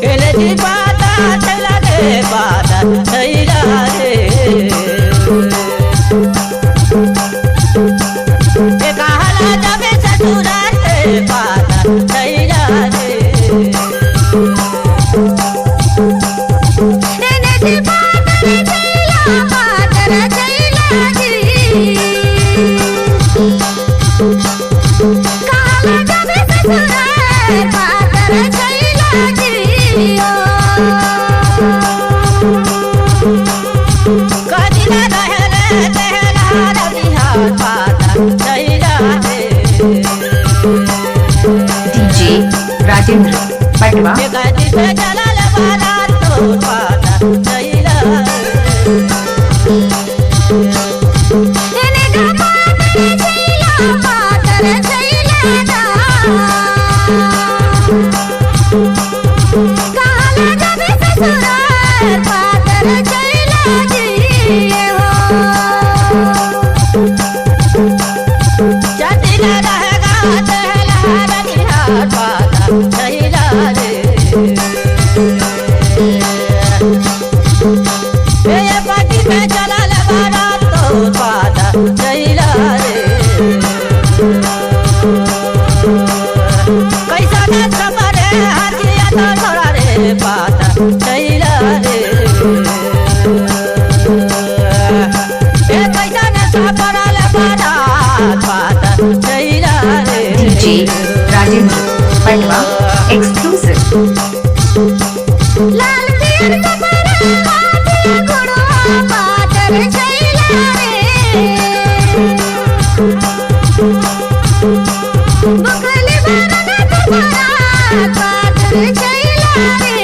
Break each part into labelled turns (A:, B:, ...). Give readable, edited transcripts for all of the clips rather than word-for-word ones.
A: Keledi pata chela de pata chaila de e kahala jabe satura de pata chaila de keledi pata chaila pata chaila de kahala jabe satura de pata chaila de कदिला रहले तेहला रबिहा पाता चैला दे
B: DJ Rajendra Patwa
A: कदि से जलाल वाला तो पाता चैला एने गा पाता चैला पाता चैला दा काला जाबे ससुराल पातर चैला जिए हो चटिला रहेगा तेहला रबिहा पाता चैला रे ये पाटी में जलाल वाला तो पाता चैला रे कैसा न सपरे हाथिया तो घोड़ा रे पाता चैला रे ए कैसा न सपरल पाता पाता चैला रे
B: डीजे राजेंद्र पटवा एक्सक्लूसिव
A: लाल पीर सपरे हाथिया घोड़ा पातर चैला रे बकली बरन तुम्हारा पातर चैला रे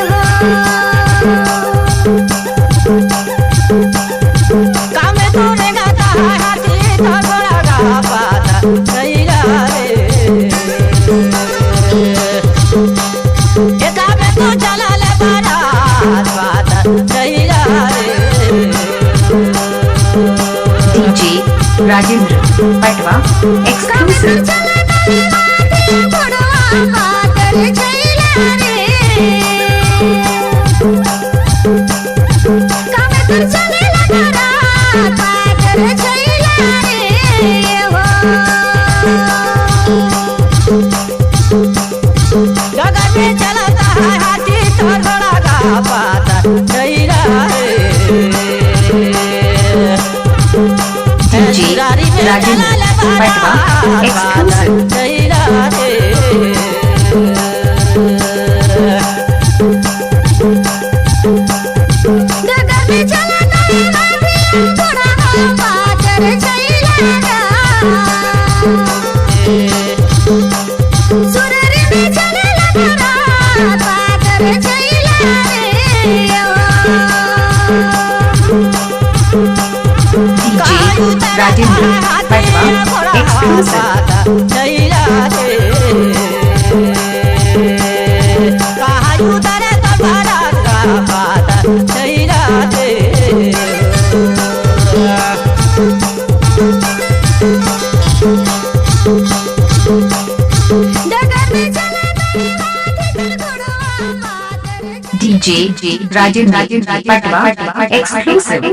A: हो काम तूने गाता है हाथी थोड़ा गा पाता चैला रे ये काम तू चला ले बारात पाता चैला रे
B: DJ Rajendra Patwa exclusive DJ Rajendra Patwa exclusive DJ Rajendra Patwa exclusive
A: चैला रे कहा उतरे तबारा का पाता चैला रे
B: डीजे राजेंद्र पटवा एक्सक्लूसिव